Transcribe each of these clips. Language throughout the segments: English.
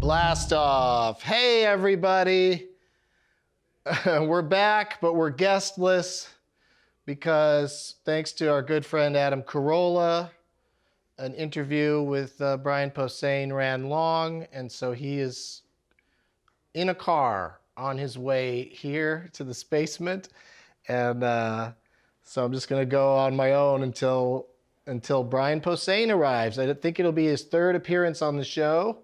Blast off. Hey, everybody. We're back, but we're guestless because thanks to our good friend Adam Carolla, an interview with Brian Posehn ran long, and so he is in a car on his way here to the Spacement, and so I'm just going to go on my own until Brian Posehn arrives. I think it'll be his third appearance on the show.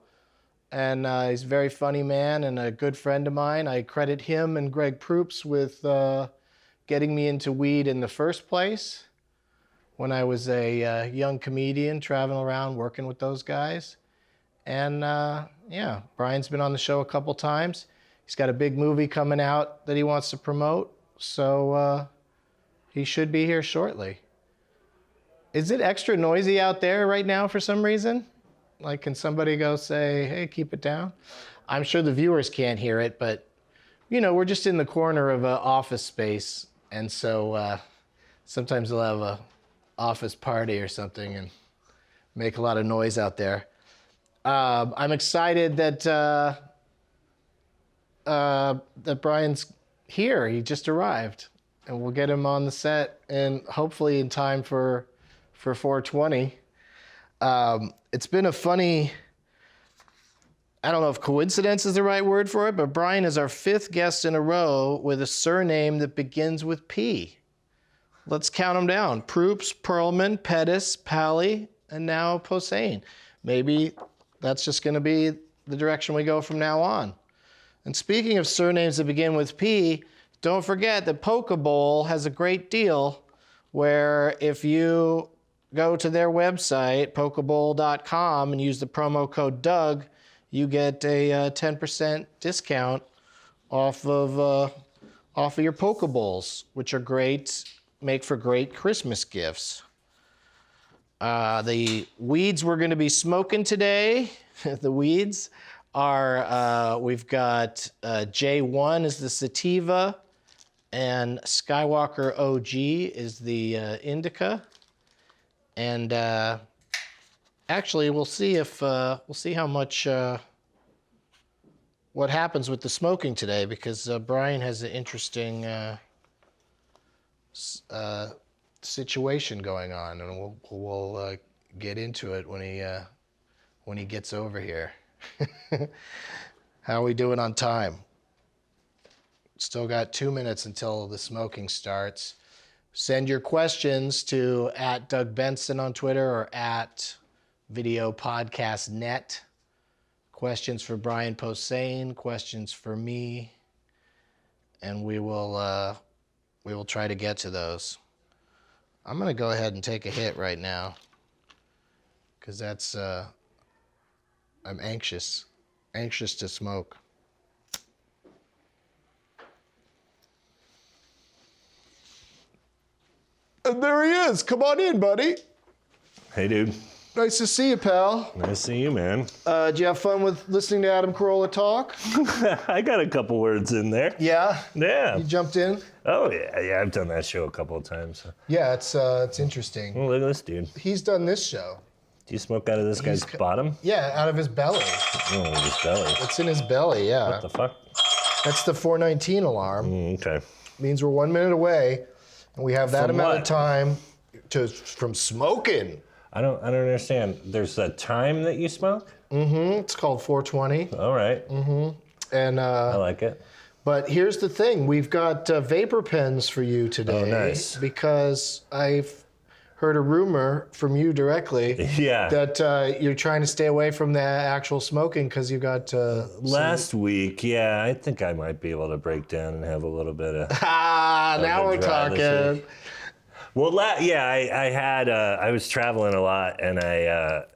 And he's a very funny man and a good friend of mine. I credit him and Greg Proops with getting me into weed in the first place when I was a young comedian traveling around working with those guys. And yeah, Brian's been on the show a couple times. He's got a big movie coming out that he wants to promote. So he should be here shortly. Is it extra noisy out there right now for some reason? Like, can somebody go say, hey, keep it down? I'm sure the viewers can't hear it, but, you know, we're just in the corner of an office space. And so sometimes they'll have a office party or something and make a lot of noise out there. I'm excited that Brian's here. He just arrived. And we'll get him on the set and hopefully in time for 420. It's been a funny, I don't know if coincidence is the right word for it, but Brian is our fifth guest in a row with a surname that begins with P. Let's count them down. Proops, Perlman, Pettis, Pally, and now Posehn. Maybe that's just going to be the direction we go from now on. And speaking of surnames that begin with P, don't forget that Pokeball has a great deal where if you go to their website, pokeball.com, and use the promo code Doug, you get a 10% discount off of your Pokeballs, which are great, make for great Christmas gifts. The weeds we're going to be smoking today, the weeds are, we've got J1 is the sativa, and Skywalker OG is the indica. And actually, we'll see if we'll see how much what happens with the smoking today, because Brian has an interesting situation going on, and we'll get into it when he gets over here. How are we doing on time? Still got 2 minutes until the smoking starts. Send your questions to @DougBenson on Twitter or @VideoPodcastNet. Questions for Brian Posehn, questions for me, and we will try to get to those. I'm going to go ahead and take a hit right now because that's I'm anxious to smoke. And there he is. Come on in, buddy. Hey, dude. Nice to see you, pal. Nice to see you, man. Did you have fun with listening to Adam Carolla talk? I got a couple words in there. Yeah? Yeah. You jumped in? Oh, yeah. I've done that show a couple of times. Yeah, it's interesting. Oh, look at this dude. He's done this show. Do you smoke out of this guy's bottom? Yeah, out of his belly. Oh, his belly. It's in his belly, yeah. What the fuck? That's the 419 alarm. Okay. Means we're 1 minute away, and we have that From amount what? of time from smoking. I don't understand. There's a time that you smoke? Mm-hmm. It's called 420. All right. Mm-hmm. And I like it. But here's the thing. We've got vapor pens for you today. Oh, nice. Because I've heard a rumor from you directly that you're trying to stay away from the actual smoking because you got... Last week, yeah, I think I might be able to break down and have a little bit of... now we're talking. Well, I was traveling a lot, and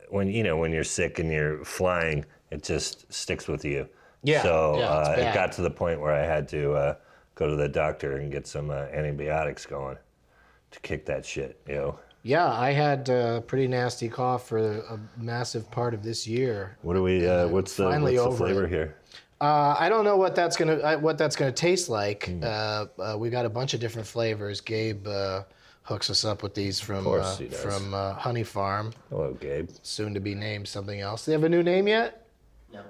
when you're sick and you're flying, it just sticks with you. Yeah. So it got to the point where I had to go to the doctor and get some antibiotics going to kick that shit, you know. Yeah, I had a pretty nasty cough for a massive part of this year. What do we? What's the flavor here? I don't know what that's gonna taste like. We got a bunch of different flavors. Gabe hooks us up with these from Honey Farm. Hello, Gabe. Soon to be named something else. They have a new name yet? No.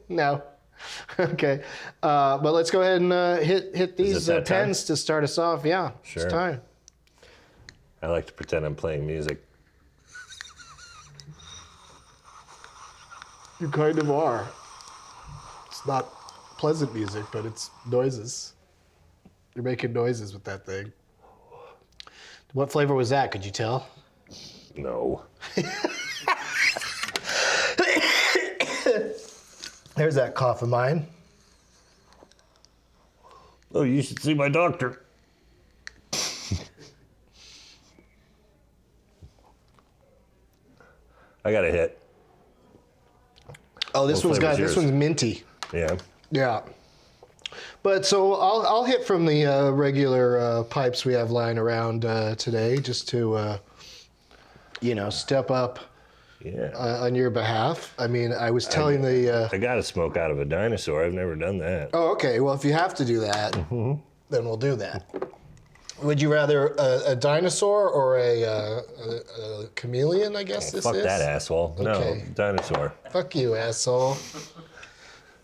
No. Okay. But let's go ahead and hit these that time? pens to start us off. Yeah, Sure. it's time. I like to pretend I'm playing music. You kind of are. It's not pleasant music, but it's noises. You're making noises with that thing. What flavor was that? Could you tell? No. There's that cough of mine. Oh, you should see my doctor. I got a hit. Oh, this What flavor's this yours? one's minty. Yeah. Yeah. But so I'll hit from the regular pipes we have lying around today, just to step up Yeah. on your behalf. I mean, I was telling the. I got to smoke out of a dinosaur. I've never done that. Oh, okay. Well, if you have to do that, then we'll do that. Would you rather a dinosaur or a chameleon? I guess this Fuck is. that asshole. Okay. No, dinosaur. Fuck you, asshole.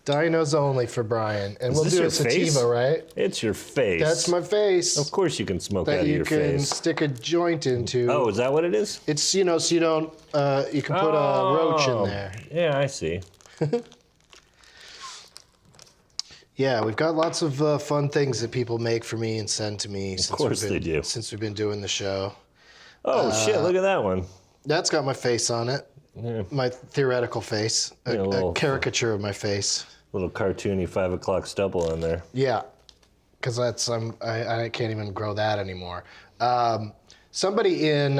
Dinos only for Brian, and Is we'll this do a your face? sativa, right? It's your face. That's my face. Of course you can smoke out That of you your can face. stick a joint into. Oh, is that what it is? It's so you don't. You can put a roach in there. Yeah, I see. Yeah, we've got lots of fun things that people make for me and send to me. Of course they do. Since we've been doing the show. Oh, shit, look at that one. That's got my face on it. Yeah. My theoretical face. Yeah, a A little- caricature of my face. Little cartoony 5 o'clock stubble on there. Yeah, because I can't even grow that anymore. Somebody in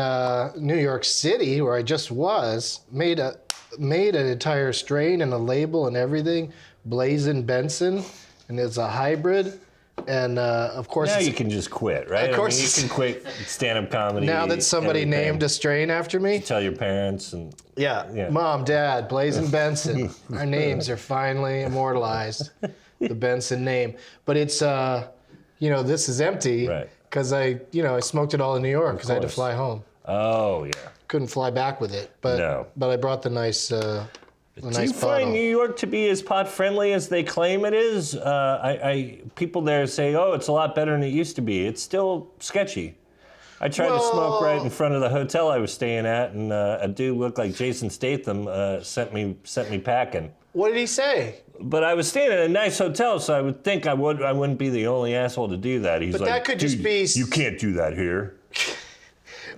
New York City, where I just was, made an entire strain and a label and everything, Blazing Benson, and it's a hybrid. And of course, Now it's, you can just quit, right? Of course. I mean, you can quit stand-up comedy. now that somebody everything. named a strain after me. Tell your parents and... Yeah. Mom, Dad, Blazing Benson. Our names are finally immortalized. The Benson name. But it's, this is empty. Right. Because I smoked it all in New York because I had to course. fly home. Oh, yeah. Couldn't fly back with it. But No. But I brought the nice Do nice you bottle. find New York to be as pot-friendly as they claim it is? People there say, oh, it's a lot better than it used to be. It's still sketchy. I tried to smoke right in front of the hotel I was staying at, and a dude looked like Jason Statham sent me packing. What did he say? But I was staying at a nice hotel, so I would think I wouldn't be the only asshole to do that. He's But like, that could just "Dude, be- You can't do that here.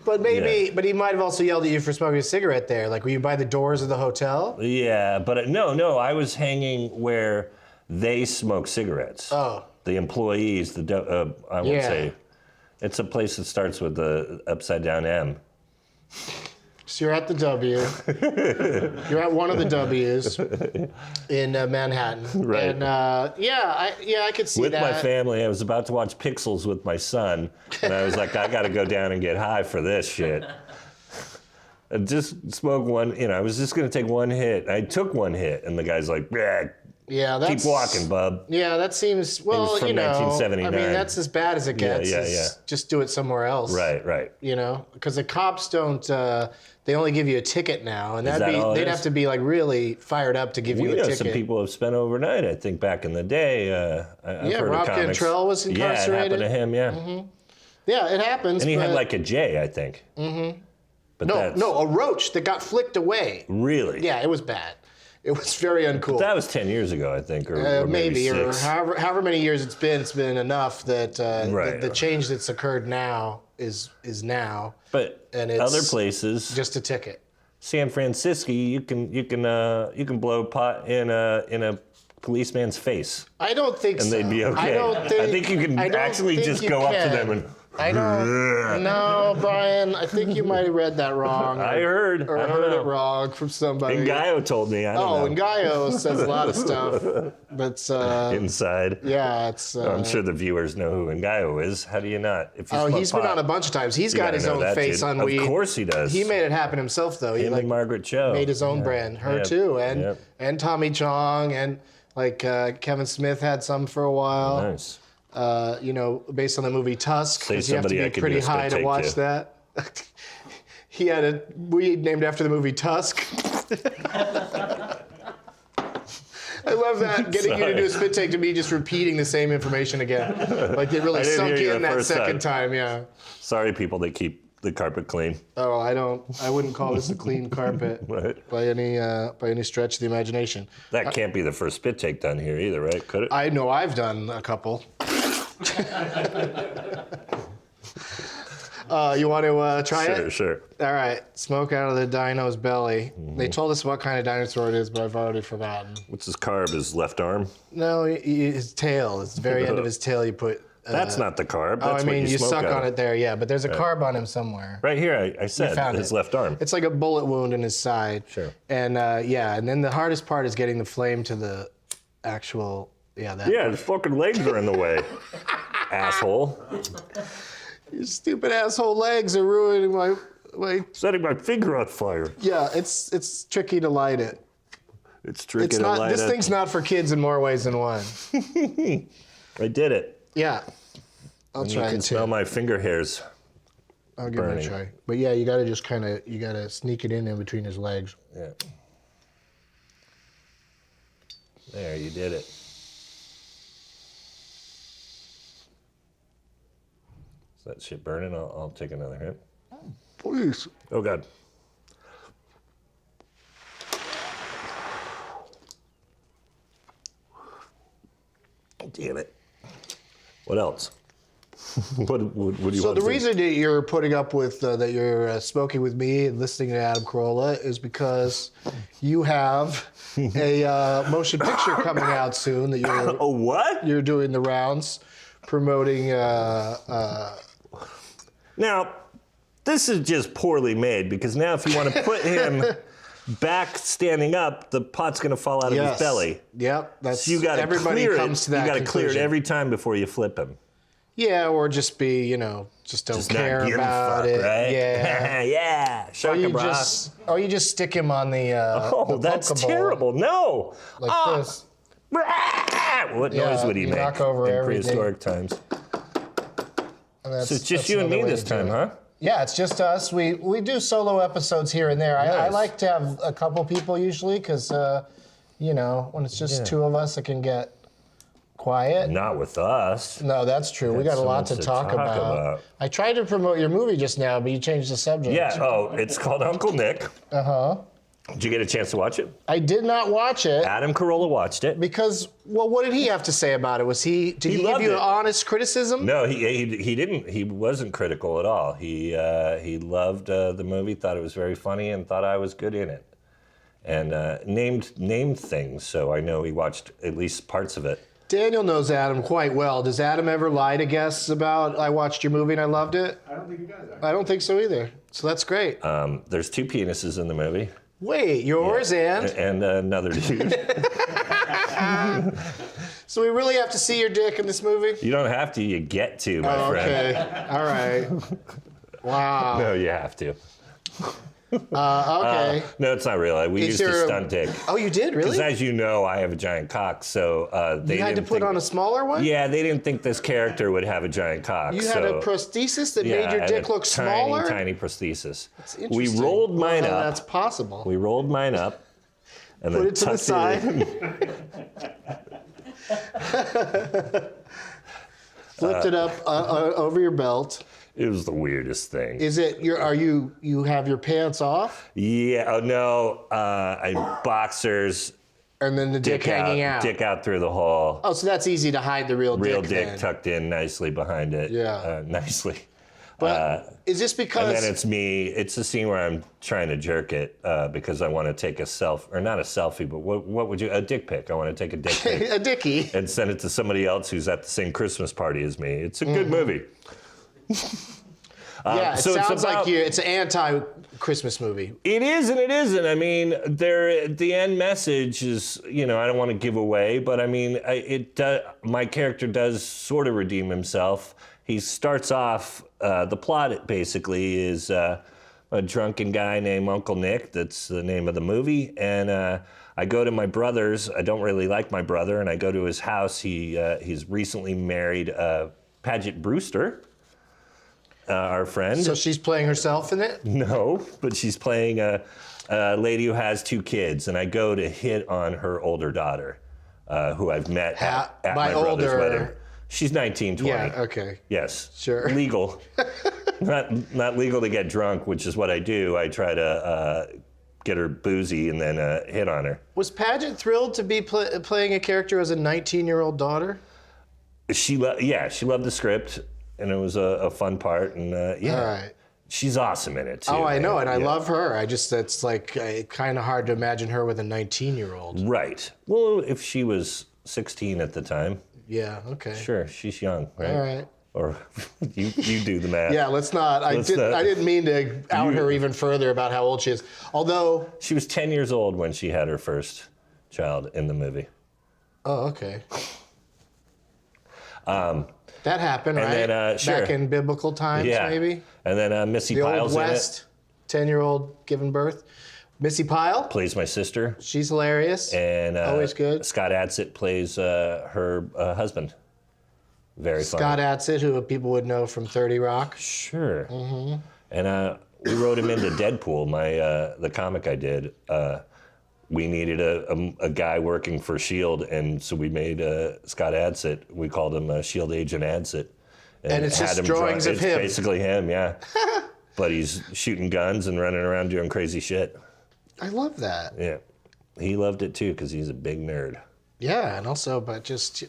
But maybe, but he might have also yelled at you for smoking a cigarette there. Like, were you by the doors of the hotel? Yeah, but no, I was hanging where they smoke cigarettes. Oh. The employees, I won't Yeah. say. It's a place that starts with the upside down M. So you're at the W. You're at one of the W's in Manhattan. Right. And I could see With that. my family, I was about to watch Pixels with my son, and I was like, I got to go down and get high for this shit. And just smoke one, I was just going to take one hit. I took one hit, and the guy's like, Yeah, that's, keep walking, bub. Yeah, that seems, well, from I mean, 1979. that's as bad as it gets. Yeah, is yeah. Just do it somewhere else. Right. Because the cops don't, they only give you a ticket now. And that all it they'd is? have to be like really fired up to give We you a know ticket. some people have spent overnight, I think, back in the day. I've Yeah, heard Rob of comics. Cantrell was Yeah, it happened incarcerated. to him, yeah. Yeah, it happens. And he had but- like a J, I think. Mm-hmm. But No, a roach that got flicked away. Really? Yeah, it was bad. It was very uncool. That was 10 years ago, I think, or maybe or 6. however many years it's been enough that Right. the change that's occurred now is now But and it's other places, just a ticket. San Francisco, you can blow pot in a policeman's face, I don't think and so. they'd be okay. I don't think. I think you can I don't actually think just you go up to can. them and. I don't. No, Brian. I think you might have read that wrong. I heard. Or I don't heard know. it wrong from somebody. Ngaio told me. I don't know. Ngaio says a lot of stuff. But Inside. yeah, it's. I'm sure the viewers know who Ngaio is. How do you not? If you smoke He's been pot, on a bunch of times. He's you got gotta his know own that, face dude. on weed. Of course he does. He made it happen himself, though. He Him and Margaret Cho made his own brand. Her Yep. too, and Yep. and Tommy Chong, and like Kevin Smith had some for a while. Nice. Based on the movie Tusk, Say because you have to somebody I be could pretty do a spit high to take watch to. that. He had a weed named after the movie Tusk. I love that, getting you to do a spit take to me just repeating the same information again. Like it really sunk in that second time, yeah. Sorry, people that keep the carpet clean. Oh, I wouldn't call this a clean carpet Right. by any stretch of the imagination. That can't be the first spit take done here either, right? Could it? I know I've done a couple. You want to try it? Sure. All right, smoke out of the dino's belly. They told us what kind of dinosaur it is, but I've already forgotten. What's his carb? His left arm? No, his tail. It's the very end of his tail you put. That's not the carb. Oh, That's I mean, what you smoke suck out on of. it there, yeah, but there's a carb on him somewhere. Right here, I said found his it. left arm. It's like a bullet wound in his side. Sure. And and then the hardest part is getting the flame to the actual, that. Yeah, his fucking legs are in the way. Asshole. Your stupid asshole legs are ruining my. Setting my finger on fire. Yeah, it's tricky to light it. It's tricky It's to not. light This it. thing's not for kids in more ways than one. I did it. Yeah, I'll You try can it too. smell my finger hairs. I'll give burning. it a try. But yeah, you gotta just sneak it in between his legs. Yeah. There, you did it. Is that shit burning? I'll take another hit. Please. Oh, God. Damn it. What else? what do you want So the to reason that you're putting up with that you're smoking with me and listening to Adam Carolla is because you have a motion picture coming out soon that you're Oh, what? you're doing the rounds promoting. Now, this is just poorly made because now if you want to put him back standing up, the pot's going to fall out of his belly. Yep, that's So you got to everybody clear comes it. to that You got to clear it conclusion. every time before you flip him. Yeah, or just be, just don't Just not care give a about fuck, it. right? Yeah. Yeah. Or Shaka you bra. just stick him on the Oh, the that's Pokeball terrible. No. like Ah. this. What Yeah, noise would he you make knock over in everything. prehistoric times? And that's, So it's just that's you and another me way this to do time, it. huh? Yeah, it's just us. We do solo episodes here and there. I Nice. like to have a couple people usually because, when it's just two of us, it can get quiet. Not with us. No, that's true. We got a so lot much to to talk talk about. about. I tried to promote your movie just now, but you changed the subject. Yeah. Oh, it's called Uncle Nick. Uh-huh. Did you get a chance to watch it? I did not watch it Adam Carolla watched it. because, what did he have to say about it? Did he give loved you it. an honest criticism? No, he didn't. He wasn't critical at all. He loved the movie, thought it was very funny, and thought I was good in it, and named things. So I know he watched at least parts of it. Daniel knows Adam quite well. Does Adam ever lie to guests about, I watched your movie and I loved it? I don't think he does. I don't think so either. So that's great. There's 2 penises in the movie. Wait, yours And another dude. So we really have to see your dick in this movie? You don't have to. You get to, my friend. Okay. All right. Wow. No, you have to. Okay. No, it's not real. We used a stunt dick. Oh, you did? Really? Because as you know, I have a giant cock, so they You had to didn't put think, on a smaller one? Yeah, they didn't think this character would have a giant cock. You so, had a prosthesis that yeah, made your I had dick a look smaller? Tiny prosthesis. That's We interesting. rolled mine Well, up. That's possible. We rolled mine up. And Put then it to the tucked side. Flipped it up over your belt. It was the weirdest thing. Is it? You have your pants off, Yeah. Oh no. Boxers. and then the dick hanging out. Dick out through the hole. Oh, so that's easy to hide the real Real dick. dick then. tucked in nicely behind it. Yeah. Nicely. But is this because? And then it's me. It's the scene where I'm trying to jerk it because I want to take or not a selfie, but what would you? A dick pic. I want to take a dick pic a dickie. and send it to somebody else who's at the same Christmas party as me. It's a good movie. Yeah, it so it's sounds about- like it's an anti-Christmas movie. It is and it isn't. I mean, the end message is, I don't want to give away, but I mean, my character does sort of redeem himself. He starts off, the plot basically is a drunken guy named Uncle Nick. That's the name of the movie. And I go to my brother's. I don't really like my brother, and I go to his house. He's recently married Paget Brewster. Our friend. So she's playing herself in it? No, but she's playing a lady who has 2 kids, and I go to hit on her older daughter. who I've met at my my brother's older- wedding. She's 19, 20. Yeah, okay. Yes. Sure. Legal. not legal to get drunk, which is what I do. I try to get her boozy and then hit on her. Was Paget thrilled to be playing a character as a 19-year-old daughter? She loved the script, and it was a fun part, and yeah. All right. She's awesome in it, too. Oh, I know, and I Yeah. love her. It's like kind of hard to imagine her with a 19-year-old. Right. Well, if she was 16 at the time, Yeah, okay. sure, she's young, right? All right. Or you do the math. Yeah, let's not. I didn't mean to out her even further about how old she is. Although. She was 10 years old when she had her first child in the movie. Oh, okay. That happened, and right? then, sure. Back in biblical times, Yeah. maybe? And then Missy The Pyle's Old West, 10-year-old giving birth. Missy Pyle, plays my sister. she's hilarious. And Always good. Scott Adsit plays her husband. Very funny. Scott Adsit, who people would know from 30 Rock. Sure. Mm-hmm. And we wrote him into Deadpool, the comic I did. We needed a guy working for S.H.I.E.L.D., and so we made Scott Adsit. We called him Shield Agent Adsit. And it's had just him drawings of it's him. basically him, yeah. But he's shooting guns and running around doing crazy shit. I love that. Yeah. He loved it too because he's a big nerd. Yeah, and also, but just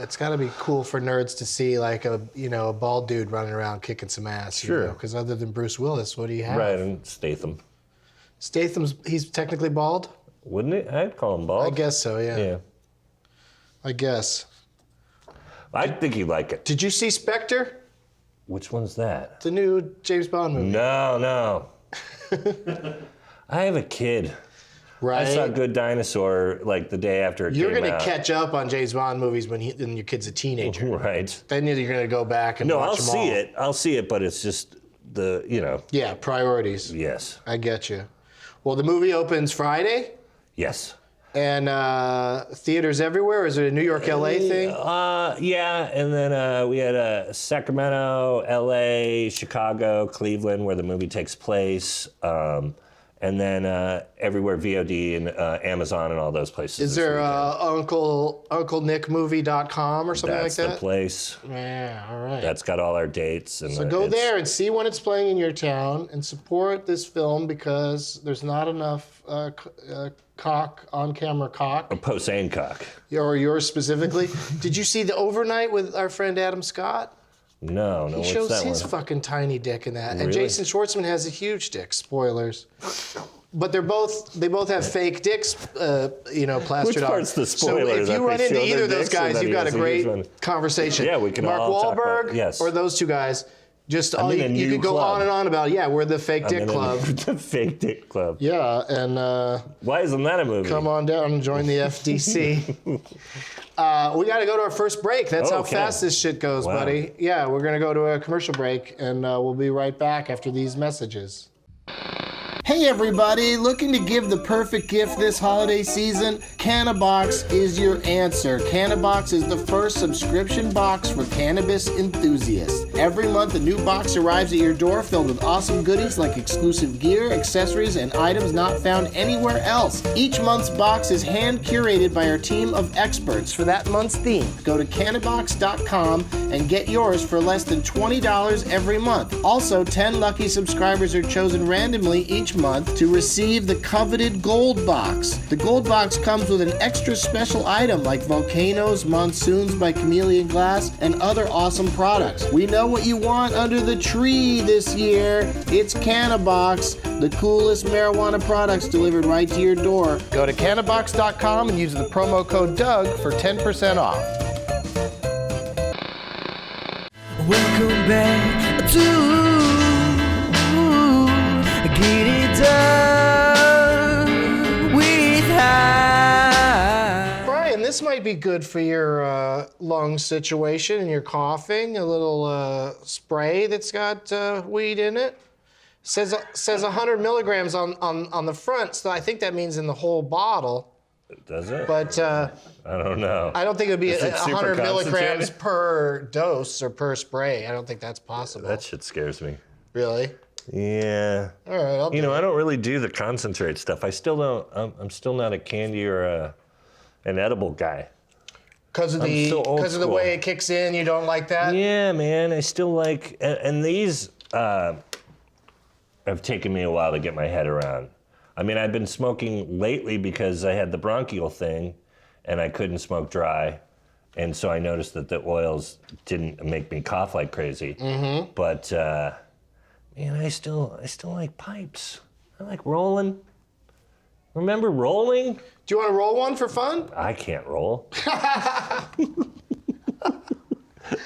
it's got to be cool for nerds to see like a bald dude running around kicking some ass. Sure. Because other than Bruce Willis, what do you have? Right, and Statham. He's technically bald. Wouldn't it? I'd call him bald. I guess so. Yeah. Yeah. I guess. I think he'd like it. Did you see Spectre? Which one's that? The new James Bond movie. No. I have a kid. Right. I saw Good Dinosaur like the day after it You're came gonna out. catch up on James Bond movies when your kid's a teenager. Right. Then you're gonna go back and No, watch I'll them see all. it. I'll see it, but it's just Yeah, priorities. Yes. I get you. Well, the movie opens Friday, Yes. and theaters everywhere. Is it a New York, LA thing? Yeah, and then we had Sacramento, LA, Chicago, Cleveland, where the movie takes place, and then everywhere VOD and Amazon and all those places. Is this there weekend. UncleNickMovie.com or something That's like the that? place. Yeah, all right. That's got all our dates. And So go there and see when it's playing in your town and support this film because there's not enough on-camera cock. Posehn cock. Or yours specifically. Did you see The Overnight with our friend Adam Scott? No, He what's shows that his one? fucking tiny dick in that. And Really? Jason Schwartzman has a huge dick. Spoilers. But they both have fake dicks, plastered on. Which part's the spoiler? So if That you they run into show either their of those dicks or guys, that you've he got a has a huge great one? conversation. Yeah, we can Mark all talk Wahlberg about- yes. or those two guys. Just I'm in a you new could go club. on and on about we're the fake dick club. The fake dick club. Yeah, and Why isn't that a movie? come on down and join the FDC. We got to go to our first break. That's how Okay. fast this shit goes, Wow. buddy. Yeah, we're going to go to a commercial break, and we'll be right back after these messages. Hey everybody, looking to give the perfect gift this holiday season? Cannabox is your answer. Cannabox is the first subscription box for cannabis enthusiasts. Every month a new box arrives at your door filled with awesome goodies like exclusive gear, accessories, and items not found anywhere else. Each month's box is hand curated by our team of experts for that month's theme. Go to cannabox.com and get yours for less than $20 every month. Also, 10 lucky subscribers are chosen randomly each month to receive the coveted gold box. The gold box comes with an extra special item like volcanoes, monsoons by Chameleon Glass, and other awesome products. We know what you want under the tree this year. It's Cannabox, the coolest marijuana products delivered right to your door. Go to cannabox.com and use the promo code Doug for 10% off. Welcome back to Get It Done with High. Brian, this might be good for your lung situation and your coughing. A little spray that's got weed in it. Says 100 milligrams on the front, so I think that means in the whole bottle. Does it? But I don't know. I don't think it would be Is it super 100 milligrams concentrated? per dose or per spray. I don't think that's possible. That shit scares me. Really? Yeah. All right, I don't really do the concentrate stuff. I still don't. I'm still not a candy or a an edible guy. Because of I'm so old the school. way it kicks in, you don't like that? Yeah, man. I still like, and these have taken me a while to get my head around. I mean, I've been smoking lately because I had the bronchial thing, and I couldn't smoke dry, and so I noticed that the oils didn't make me cough like crazy. Mm-hmm. But man, I still like pipes. I like rolling. Remember rolling? Do you want to roll one for fun? I can't roll.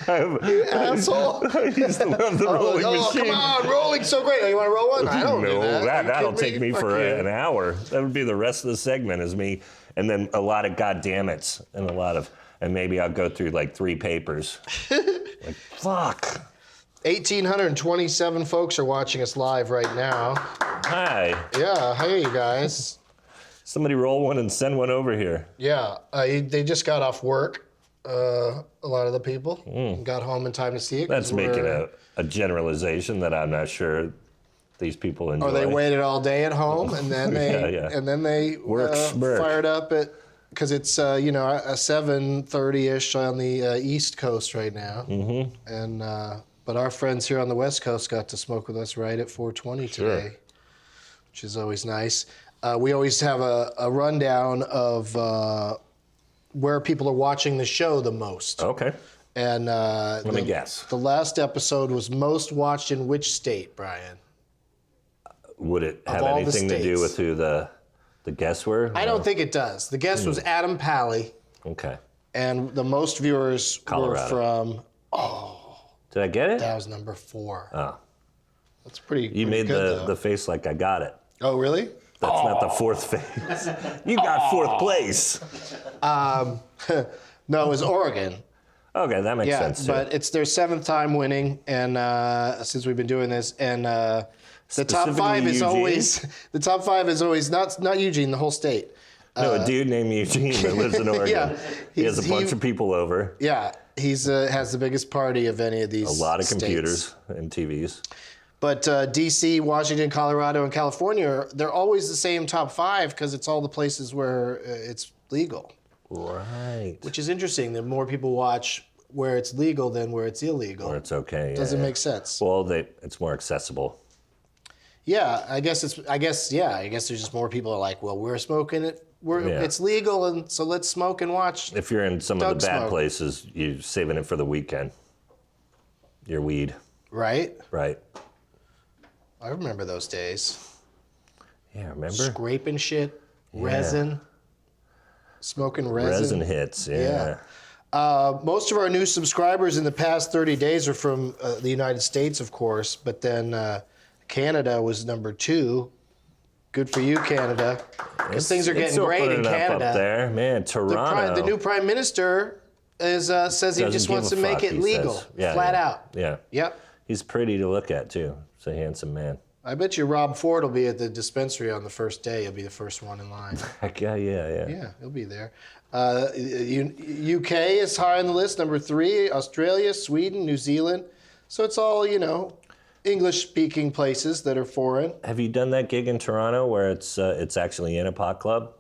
Asshole. I used to love the rolling machine. Come on, rolling's so great. Oh, you want to roll one? I don't do that. That'll take me for an an hour. That would be the rest of the segment is me, and then a lot of goddammits and maybe I'll go through like 3 papers. Like, fuck. 1,827 folks are watching us live right now. Hi. Yeah, hey, you guys. Somebody roll one and send one over here. Yeah, they just got off work, a lot of the people. Got home in time to see it. That's making a generalization that I'm not sure these people enjoy. Or they waited all day at home, and then they fired up at, because it's a 7:30ish on the East Coast right now. Mm-hmm. And but our friends here on the West Coast got to smoke with us right at 4:20 today, which is always nice. We always have a rundown of where people are watching the show the most. Okay. And let me guess. The last episode was most watched in which state, Brian? Would it have all the anything to do states. with who the guests were? I don't think it does. The guest was Adam Pally, Okay. and the most viewers Colorado. were from. Did I get it? That was number 4. Oh. That's pretty. You made good, the face like I got it. Oh, really? That's not the 4th face. You got 4th place. No, it was Oregon. Okay, that makes sense too. But it's their 7th time winning, and since we've been doing this, and the top 5 is always not Eugene, the whole state. No, a dude named Eugene that lives in Oregon. Yeah, he has a bunch of people over. Yeah, he's has the biggest party of any of these. A lot of states. computers and TVs. But D.C., Washington, Colorado, and California, they're always the same top 5 because it's all the places where it's legal. Right. Which is interesting. The more people watch where it's legal than where it's illegal. Or it's okay. Doesn't make sense. Well, it's more accessible. Yeah, I guess there's just more people are like, well, we're smoking it. It's legal, and so let's smoke and watch. If you're in some Doug of the bad smoke. places, you're saving it for the weekend. Your weed. Right? Right. I remember those days. Yeah, remember? Scraping shit, resin, smoking resin. Resin hits, yeah. Most of our new subscribers in the past 30 days are from the United States, of course, but then Canada was number 2. Good for you, Canada. Because things are getting great in Canada. Up there. Man, Toronto. The new prime minister says he just wants to make it legal, flat out. Yeah. Yep. He's pretty to look at, too. He's a handsome man. I bet you Rob Ford will be at the dispensary on the first day. He'll be the first one in line. Heck yeah. Yeah, he'll be there. UK is high on the list, number 3. Australia, Sweden, New Zealand. So it's all, English-speaking places that are foreign. Have you done that gig in Toronto where it's actually in a pot club?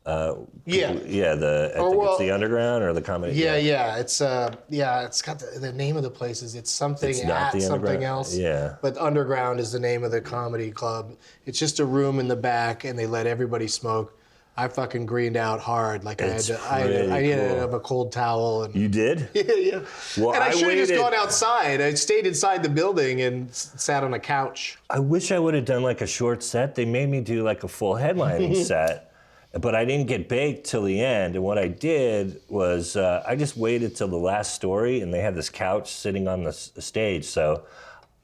Yeah. Yeah, I think it's the Underground or the Comedy. Yeah. It's got the name of the places. It's something It's not at the something Underground? else. Yeah. But Underground is the name of the comedy club. It's just a room in the back, and they let everybody smoke. I fucking greened out hard. Like I ended up a cold towel. And You did? yeah. Well, and I should have just waited- gone outside. I stayed inside the building and sat on a couch. I wish I would have done like a short set. They made me do like a full headlining set, but I didn't get baked till the end. And what I did was I just waited till the last story, and they had this couch sitting on the stage. So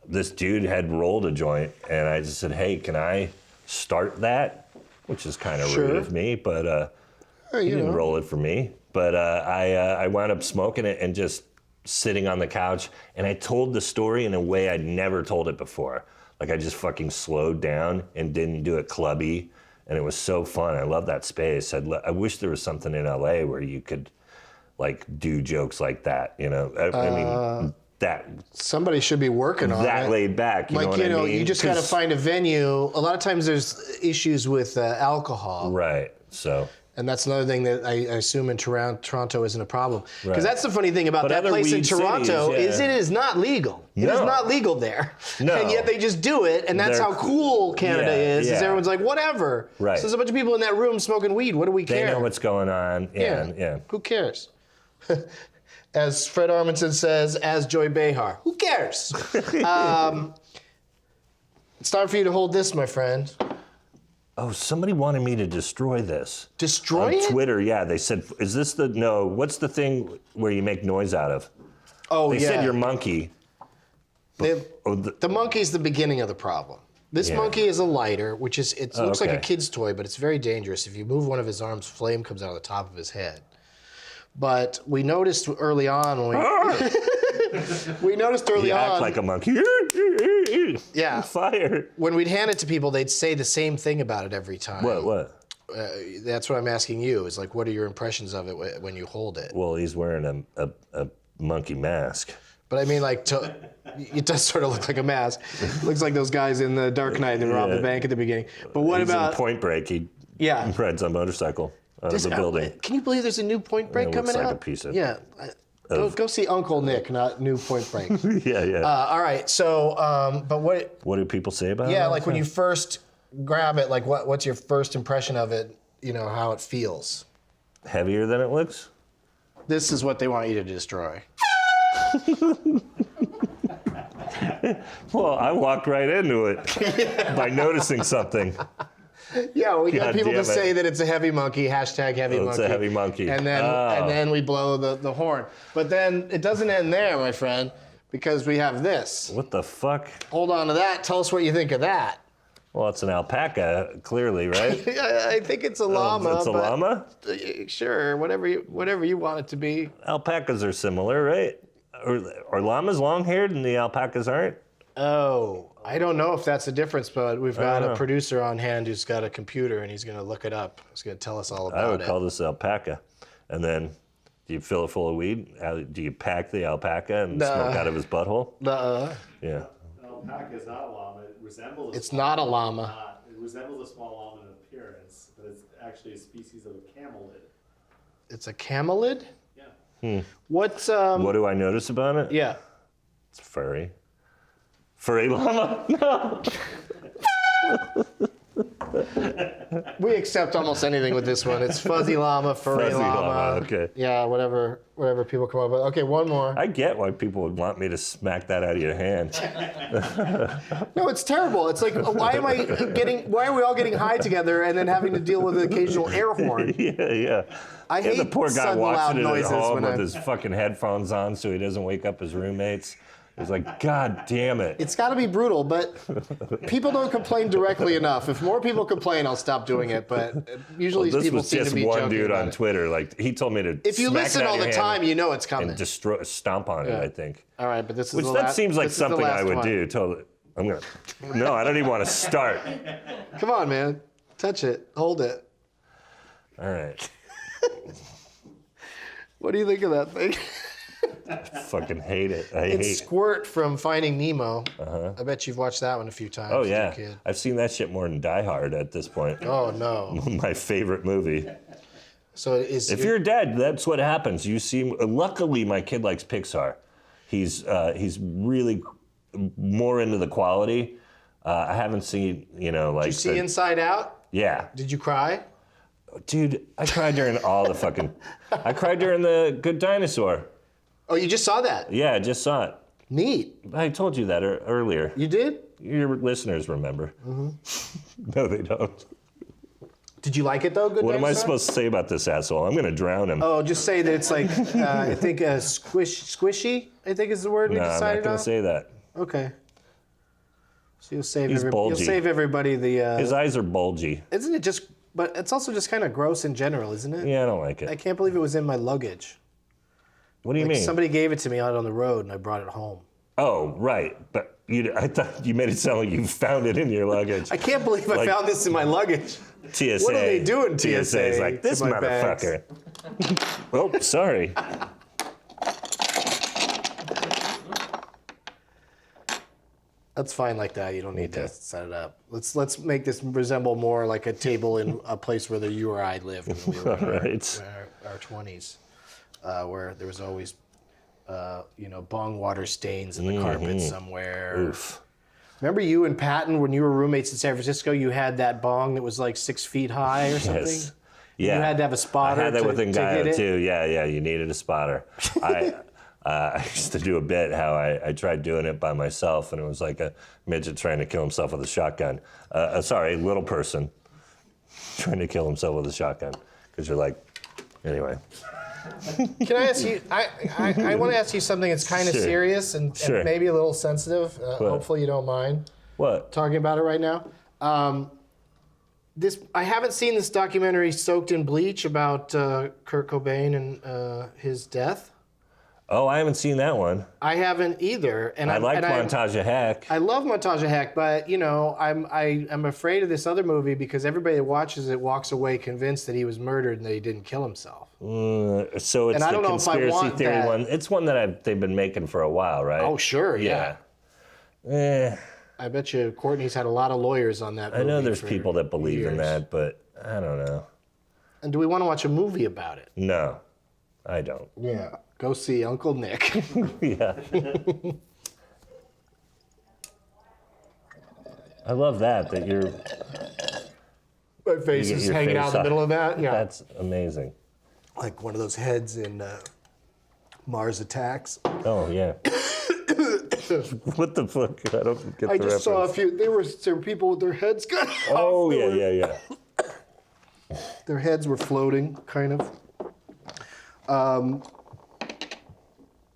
this dude had rolled a joint, and I just said, hey, can I start that? Which is kind of rude of me, but he didn't roll it for me. But I wound up smoking it and just sitting on the couch, and I told the story in a way I'd never told it before. Like I just fucking slowed down and didn't do it clubby, and it was so fun. I love that space. I wish there was something in LA where you could like do jokes like that, I mean, that somebody should be working on that it. laid back. You know what I mean? You just got to find a venue. A lot of times there's issues with alcohol. Right. So And that's another thing that I assume in Toronto isn't a problem. Because Right. that's the funny thing about But that other place in weed Toronto cities, is yeah. it is not legal. It is No. not legal there. No. And yet they just do it, and that's They're how cool Canada is yeah. everyone's like, whatever. Right. So there's a bunch of people in that room smoking weed. What do we They care? know what's going on. Yeah. Who cares? As Fred Armisen says, as Joy Behar, who cares? It's time for you to hold this, my friend. Oh, somebody wanted me to destroy this. Destroy On it? Twitter, yeah. They said, is this the, no, what's the thing where you make noise out of? Oh, They yeah. said your monkey. The monkey's the beginning of the problem. This Yeah. monkey is a lighter, which is, it looks like a okay. kid's toy, but it's very dangerous. If you move one of his arms, flame comes out of the top of his head. But we noticed early on when we noticed early You on act like a monkey. Yeah. Fire. when we'd hand it to people, they'd say the same thing about it every time. What? That's what I'm asking you. Is like, what are your impressions of it when you hold it? Well, he's wearing a monkey mask. But I mean, like, it does sort of look like a mask. Looks like those guys in the Dark Knight that robbed the Yeah. bank at the beginning. But what He's about in Point Break. He Yeah. rides on a motorcycle out of the building. Can you believe there's a new Point Break It coming looks like out? a piece of- Yeah. Go see Uncle Nick, not New Point Break. Yeah. All right. So, but what? What do people say about it? Yeah, like when you first grab it, like what's your first impression of it? You know how it feels. Heavier than it looks? This is what they want you to destroy. Well, I walked right into it by noticing something. Yeah, we God got people damn to it. say that it's a heavy monkey. Hashtag heavy Oh, monkey. it's a heavy monkey. And then we blow the horn. But then it doesn't end there, my friend, because we have this. What the fuck? Hold on to that. Tell us what you think of that. Well, it's an alpaca, clearly, right? I think it's a llama. It's a but llama? Sure, whatever you want it to be. Alpacas are similar, right? Are llamas long-haired and the alpacas aren't? Oh, I don't know if that's the difference, but we've got a producer on hand who's got a computer and he's going to look it up. He's going to tell us all about it. I would call this alpaca. And then, do you fill it full of weed? Do you pack the alpaca and smoke out of his butthole? Yeah. An alpaca is not a llama. It resembles. It's not a llama. It resembles a small llama in appearance, but it's actually a species of a camelid. It's a camelid? Yeah. What's What do I notice about it? Yeah. It's furry. Furry llama? No. We accept almost anything with this one. It's fuzzy llama, furry Fuzzy llama, okay. Yeah, whatever people come up with. Okay, one more. I get why people would want me to smack that out of your hand. No, it's terrible. It's like, why are we all getting high together and then having to deal with an occasional air horn? Yeah. I hate the poor guy sudden loud watching it at noises home when with I'm- his fucking headphones on so he doesn't wake up his roommates. He's like, God damn it. It's got to be brutal, but people don't complain directly enough. If more people complain, I'll stop doing it. But usually This people was seem just to be one joking dude about on it. Twitter. Like, he told me to If you smack listen it out all of the your time, hand you know it's coming. and stomp on it, I think. All right, but this is Which the that last, seems like this is the something I last would one. do. Totally. I'm gonna. No, I don't even want to start. Come on, man. Touch it. Hold it. All right. What do you think of that thing? Fucking hate it. It's hate. Squirt from Finding Nemo. I bet you've watched that one a few times. Oh as a yeah, kid. I've seen that shit more than Die Hard at this point. Oh no. My favorite movie. So is If you're a dad, that's what happens. You see, luckily my kid likes Pixar. He's really more into the quality. I haven't seen, like. Did you see Inside Out? Yeah. Did you cry? Dude, I cried during all the fucking. I cried during the Good Dinosaur. Oh, you just saw that? Yeah, I just saw it. Neat. I told you that earlier. You did? Your listeners remember. Mm-hmm. No, they don't. Did you like it though? Good What am I Dinosaur? supposed to say about this asshole? I'm gonna drown him. Oh, just say that it's like I think squishy. I think is the word we No, I'm not decided gonna on. say that. Okay. So you'll save He's bulgy. you'll save everybody the. His eyes are bulgy. Isn't it just? But it's also just kind of gross in general, isn't it? Yeah, I don't like I it. can't believe it was in my luggage. What do you Like mean? somebody gave it to me out on the road and I brought it home. Oh, right. But I thought you made it sound like you found it in your luggage. I can't believe I Like- found this in my luggage. TSA. What are they doing, TSA is TSA, like, this to my bags?" motherfucker. Oh, sorry. That's fine like that. You don't need to set it up. Let's make this resemble more like a table in a place where you or I lived when we were in our 20s, where there was always, bong water stains in the carpet somewhere. Oof. Remember you and Patton, when you were roommates in San Francisco, you had that bong that was like 6 feet high or something? Yes. Yeah. You had to have a spotter I had that with to hit Ngaio it? too. Yeah, you needed a spotter. I used to do a bit how I tried doing it by myself, and it was like a midget trying to kill himself with a shotgun. Little person trying to kill himself with a shotgun. Because you're like, anyway. Can I ask you, I want to ask you something that's kind of Sure. serious and maybe a little sensitive. Hopefully you don't mind What? talking about it right now. I haven't seen this documentary Soaked in Bleach about Kurt Cobain and his death. Oh, I haven't seen that one. I haven't either. And I like Montage of Heck. I love Montage of Heck, but I'm afraid of this other movie because everybody that watches it walks away convinced that he was murdered and that he didn't kill himself. So it's And I the don't know if I conspiracy want theory that. one. It's one that they've been making for a while, right? Oh, sure, yeah. I bet you Courtney's had a lot of lawyers on that movie. I know there's for people that believe in years. that, but I don't know. And do we want to watch a movie about it? No, I don't. Yeah. Go see Uncle Nick. Yeah. I love that you're... My face You get is your hanging face out in the off. middle of that. Yeah. That's amazing. Like one of those heads in Mars Attacks. Oh, yeah. What the fuck? I don't get the I just reference. saw a few. There were people with their heads cut off. Oh, They yeah, were- yeah. Their heads were floating, kind of.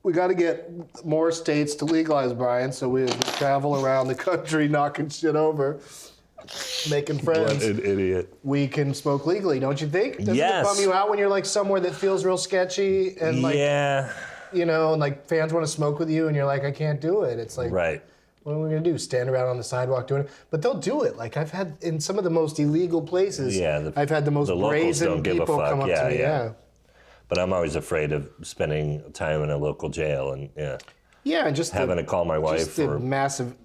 We got to get more states to legalize, Brian, so we travel around the country knocking shit over, making What friends. an idiot. We can smoke legally, don't you think? Doesn't Yes. it bum you out when you're like somewhere that feels real sketchy and like, Yeah, and like fans want to smoke with you and you're like, I can't do it. It's like, right. what are we gonna do? Stand around on the sidewalk doing it? But they'll do it. Like I've had in some of the most illegal places. Yeah, I've had the most the locals brazen don't give a people fuck. come up Yeah, to me. yeah. Yeah. But I'm always afraid of spending time in a local jail and Yeah, and just having to call my wife just the or massive.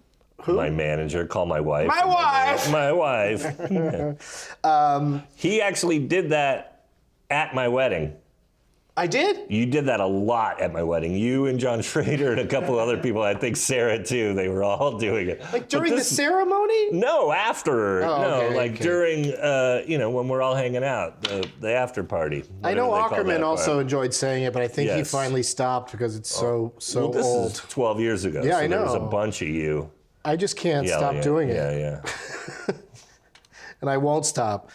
Who? my manager, call my wife. My wife! My wife. He actually did that at my wedding. I did. You did that a lot at my wedding. You and John Schrader and a couple other people, I think Sarah too, they were all doing it. Like during the ceremony. No, after. Oh, no, okay, like okay. during, when we're all hanging out, the after party. I know whatever they call Auckerman that also part. enjoyed saying it, but I think he Yes. finally stopped because it's so Well, this old. is 12 years ago. Yeah, so I There was a know. bunch of you. I just can't yelling stop doing it. Yeah. And I won't stop.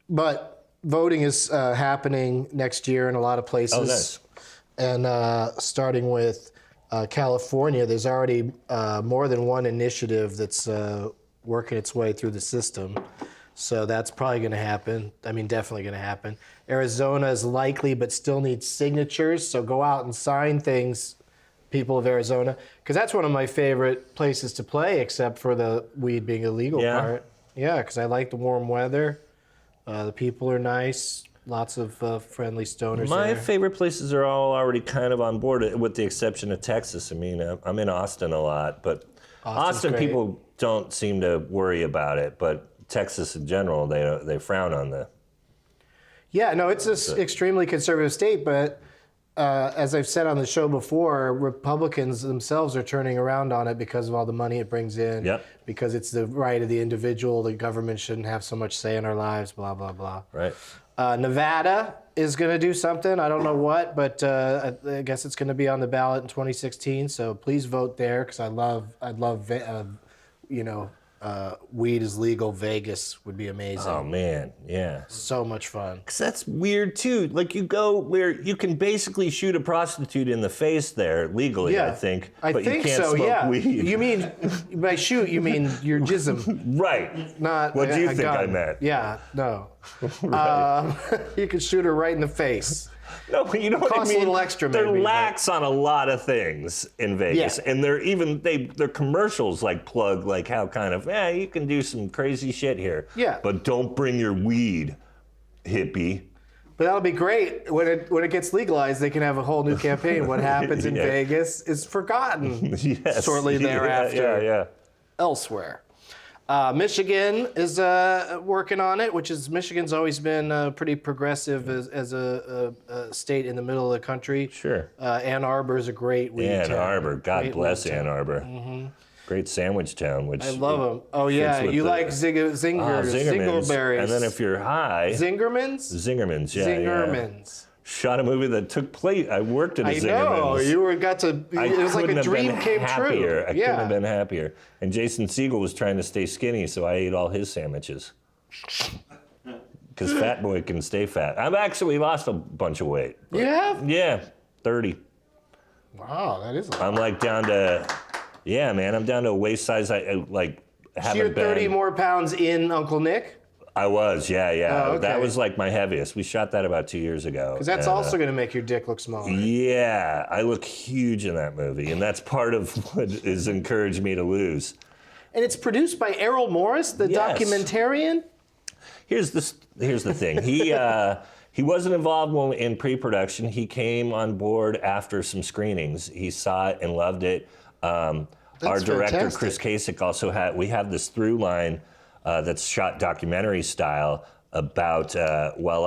But voting is happening next year in a lot of places. Oh, nice. And starting with California, there's already more than one initiative that's working its way through the system. So that's probably going to happen. I mean, definitely going to happen. Arizona is likely, but still needs signatures. So go out and sign things, people of Arizona, because that's one of my favorite places to play, except for the weed being illegal Yeah. part. Yeah, because I like the warm weather. The people are nice. Lots of friendly stoners My there. favorite places are all already kind of on board, with the exception of Texas. I mean, I'm in Austin a lot, but Austin great. people don't seem to worry about it. But Texas in general, they frown on that. Yeah, no, it's an extremely conservative state, but as I've said on the show before, Republicans themselves are turning around on it because of all the money it brings in. Yep. Because it's the right of the individual. The government shouldn't have so much say in our lives, blah, blah, blah. Right. Nevada is going to do something. I don't know what, but I guess it's going to be on the ballot in 2016. So please vote there because I'd love, weed is legal. Vegas would be amazing. Oh man, yeah. So much fun. Cause that's weird too. Like you go where you can basically shoot a prostitute in the face there legally. Yeah, I think. I but think you can't so. smoke Yeah. weed. You mean by shoot? You mean your jism, right. not What do you a think I gun. meant? Yeah, no. You could shoot her right in the face. No, but you know what I Costs a mean. little extra, They're maybe, but- lax on a lot of things in Vegas, Yeah. and their commercials like plug like how kind of you can do some crazy shit here. Yeah. But don't bring your weed, hippie. But that'll be great. When it gets legalized, they can have a whole new campaign. What happens in Vegas is forgotten Yes. shortly thereafter Yeah. elsewhere. Michigan is working on it, Michigan's always been pretty progressive as a state in the middle of the country. Sure. Ann Arbor is a great weed Ann town. Arbor, God Great bless weed Ann town. Arbor. Great sandwich town, which I love them. Oh yeah, with you the- like Zingerberries. And then if you're high, Zingermans? Zingermans, yeah. Zingermans. Shot a movie that took place. I worked at a I Zingerman's. know. It was like a dream came true. I couldn't have been happier. And Jason Segel was trying to stay skinny, so I ate all his sandwiches. Because fat boy can stay fat. I've actually lost a bunch of weight. You have? Yeah, 30. Wow, that is a lot. I'm like down to, yeah, man, I'm down to a waist size I like So haven't you're been. 30 more pounds in Uncle Nick? I was, yeah. Oh, okay. That was like my heaviest. We shot that about 2 years ago. Because that's also going to make your dick look smaller. Yeah, I look huge in that movie, and that's part of what has encouraged me to lose. And it's produced by Errol Morris, the Yes. documentarian? Here's the thing. He wasn't involved in pre-production. He came on board after some screenings. He saw it and loved it. Our director, fantastic. Chris Kasich, also we have this through line that's shot documentary style about while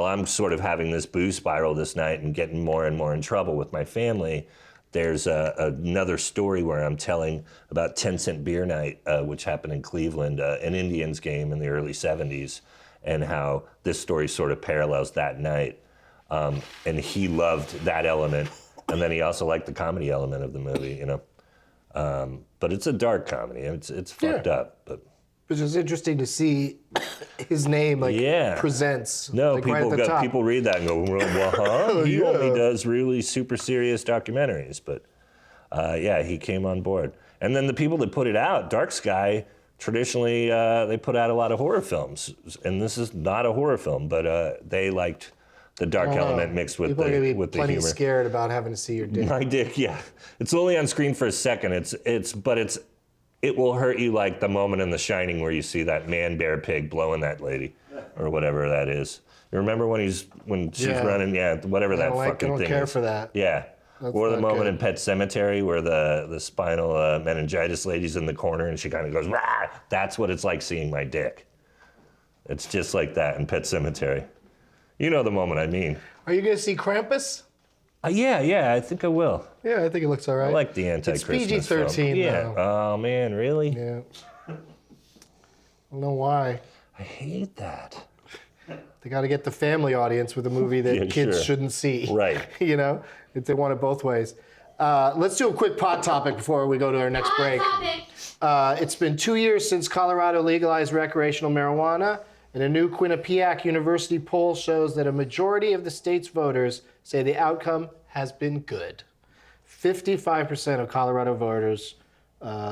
I'm sort of having this booze spiral this night and getting more and more in trouble with my family, there's another story where I'm telling about 10 Cent Beer Night, which happened in Cleveland, an Indians game in the early 70s, and how this story sort of parallels that night. And he loved that element, and then he also liked the comedy element of the movie, you know. But it's a dark comedy. It's fucked up, but. Which is interesting to see his name presents. No, like, right at the top. people read that and go, well, huh? He only does really super serious documentaries. But yeah, he came on board. And then the people that put it out, Dark Sky, traditionally they put out a lot of horror films. And this is not a horror film, but they liked the dark element mixed with People are gonna be with the plenty humor. scared about having to see your dick. My dick, yeah. It's only on screen for a second. It will hurt you like the moment in The Shining where you see that man bear pig blowing that lady, or whatever that is. You remember when she's running? Yeah, whatever that fucking thing is. I don't care for that. Yeah. That's Or the not moment good. in Pet Sematary where the spinal meningitis lady's in the corner and she kind of goes, rah! That's what it's like seeing my dick. It's just like that in Pet Sematary. You know the moment I mean. Are you going to see Krampus? Yeah, I think I will. Yeah, I think it looks all right. I like the anti-Christmas It's PG-13 film. Yeah. though. Oh, man, really? Yeah. I don't know why. I hate that. They got to get the family audience with a movie that Yeah, kids sure. shouldn't see. Right. You know, if they want it both ways. Let's do a quick pot topic before we go to our next break. It's been 2 years since Colorado legalized recreational marijuana, and a new Quinnipiac University poll shows that a majority of the state's voters say the outcome has been good. 55% of Colorado voters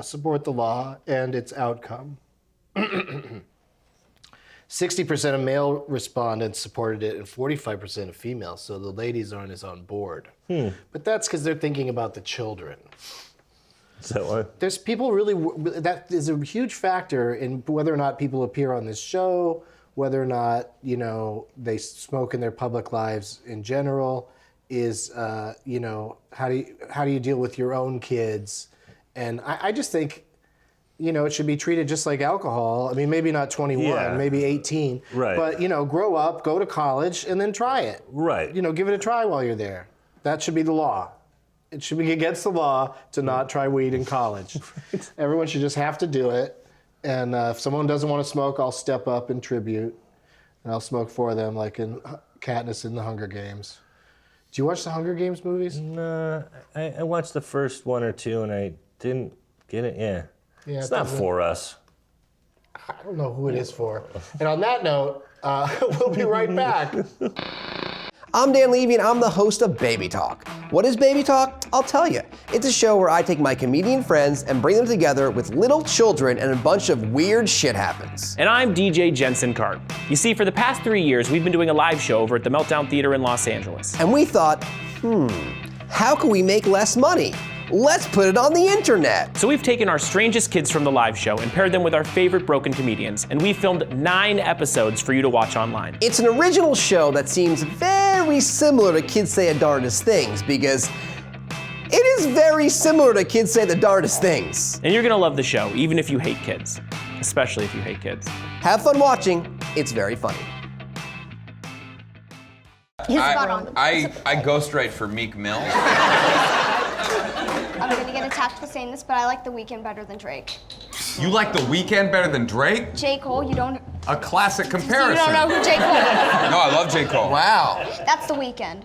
support the law and its outcome. 60% of male respondents supported it and 45% of females, so the ladies aren't as on board. But that's because they're thinking about the children. Is that what? There's people that is a huge factor in whether or not people appear on this show, whether or not, you know, they smoke in their public lives in general, is, you know, how do you deal with your own kids? And I just think, you know, it should be treated just like alcohol. I mean, maybe not 21, Yeah. maybe 18. Right. But, you know, grow up, go to college, and then try it. Right. You know, give it a try while you're there. That should be the law. It should be against the law to not try weed in college. Everyone should just have to do it. And if someone doesn't want to smoke, I'll step up in tribute. And I'll smoke for them, like in Katniss in the Hunger Games. Do you watch the Hunger Games movies? No, I watched the first one or two and I didn't get it. Yeah. Yeah, It's it not doesn't- for us. I don't know who it is for. And on that note, we'll be right back. I'm Dan Levy and I'm the host of Baby Talk. What is Baby Talk? I'll tell you. It's a show where I take my comedian friends and bring them together with little children and a bunch of weird shit happens. And I'm DJ Jensen Cart. You see, for the past 3 years, we've been doing a live show over at the Meltdown Theater in Los Angeles. And we thought, how can we make less money? Let's put it on the internet. So we've taken our strangest kids from the live show and paired them with our favorite broken comedians, and we filmed 9 episodes for you to watch online. It's an original show that seems very similar to Kids Say the Darndest Things because it is very similar to Kids Say the Darndest Things. And you're gonna love the show, even if you hate kids. Especially if you hate kids. Have fun watching. It's very funny. He's spot on. I ghostwrite for Meek Mill. I'm gonna get attacked for saying this, but I like The Weeknd better than Drake. You like The Weeknd better than Drake? J. Cole, you don't... A classic comparison. You don't know who J. Cole is. No, I love J. Cole. Wow. That's The Weeknd.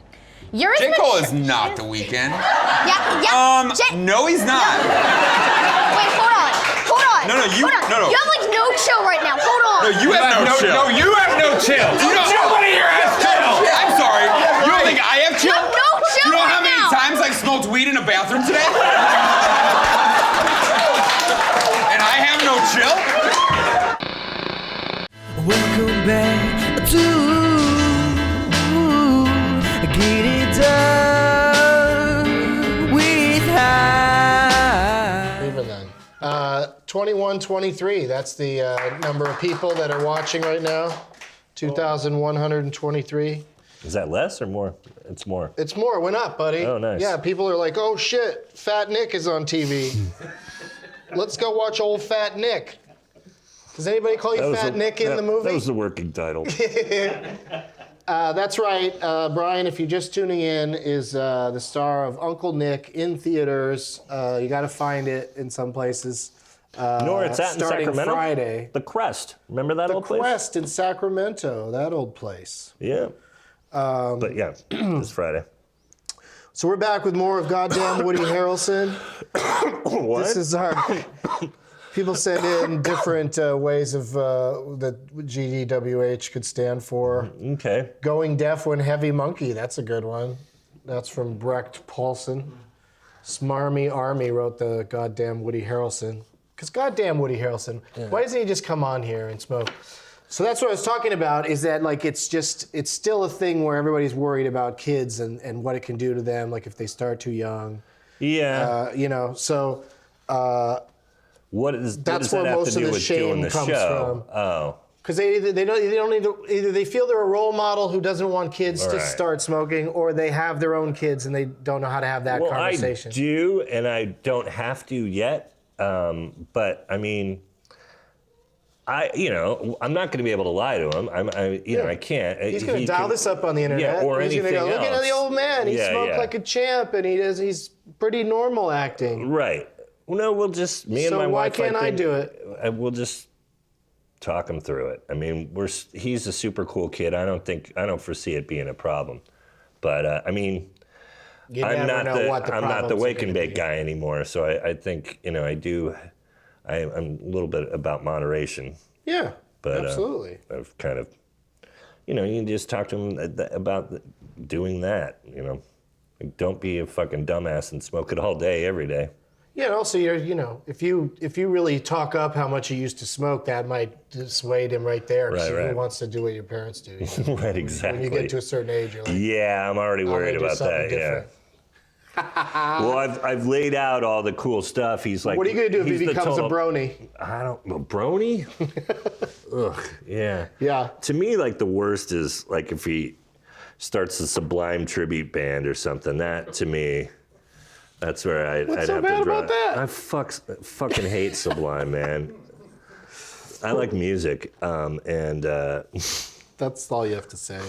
Yours J. Cole is not The Weeknd. Yeah. No, he's not. Wait, hold on. No, you have like no chill right now. Hold on. No, you have no chill. No, you have no chill. Nobody here has chill. I'm sorry. You don't think I have chill? You have no chill. You know how many times I smoked weed in a bathroom today? And I have no chill? Welcome back to Get It Done with High. Even then. 2123, that's the number of people that are watching right now. 2,123. Is that less or more? It's more. It's more, it went up, buddy. Oh, nice. Yeah, people are like, oh shit, Fat Nick is on TV. Let's go watch old Fat Nick. Does anybody call you Fat Nick in the movie? That was the working title. That's right. Brian, if you're just tuning in, is the star of Uncle Nick in theaters. You got to find it in some places. Nor it's at in starting Sacramento. Friday. The Crest. Remember that old place? The Crest in Sacramento, that old place. Yeah. But yeah, it's Friday. So we're back with more of goddamn Woody Harrelson. What? This is our... People send in different ways of that GDWH could stand for. Okay. Going deaf when heavy monkey, that's a good one. That's from Brecht Paulson. Smarmy Army wrote the goddamn Woody Harrelson. Because goddamn Woody Harrelson, why doesn't he just come on here and smoke? So that's what I was talking about, is that like it's still a thing where everybody's worried about kids and what it can do to them, like if they start too young. Yeah. So... That's where most of the shame comes from. Oh. Because they feel they're a role model who doesn't want kids to start smoking, or they have their own kids and they don't know how to have that conversation. I do, and I don't have to yet. But I mean, I'm not going to be able to lie to him. I can't. He's going to dial this up on the internet. or he's anything gonna go, look else. at the old man. He smoked like a champ, and he's pretty normal acting. Right. Well, no, we'll just me and my wife. So why can't I do it? We'll just talk him through it. I mean, he's a super cool kid. I don't foresee it being a problem. But I mean, I'm not the wake and bake guy anymore. So I think I'm a little bit about moderation. Yeah. But absolutely. I've kind of, you can just talk to him about doing that. Like, don't be a fucking dumbass and smoke it all day every day. Yeah, and also, if you really talk up how much you used to smoke, that might dissuade him right there. Because he wants to do what your parents do. Right, exactly. When you get to a certain age, you're like, yeah, I'm already worried about that. Different. Yeah. Well, I've laid out all the cool stuff. He's like, what are you gonna do if he becomes a brony? A brony? Ugh, yeah. Yeah. To me, like the worst is like if he starts a Sublime tribute band or something. That to me. That's where I'd have to draw. About that? I fucking hate Sublime, man. I like music, and that's all you have to say.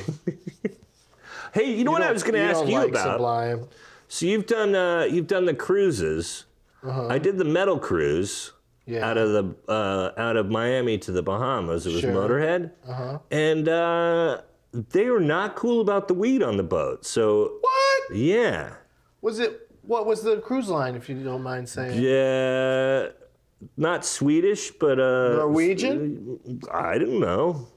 Hey, you know what I was going to ask you about? Sublime. So you've done the cruises. Uh-huh. I did the metal cruise out of Miami to the Bahamas. It was Motorhead, and they were not cool about the weed on the boat. So what? Yeah. What was the cruise line, if you don't mind saying? Yeah, not Swedish, but Norwegian? I don't know.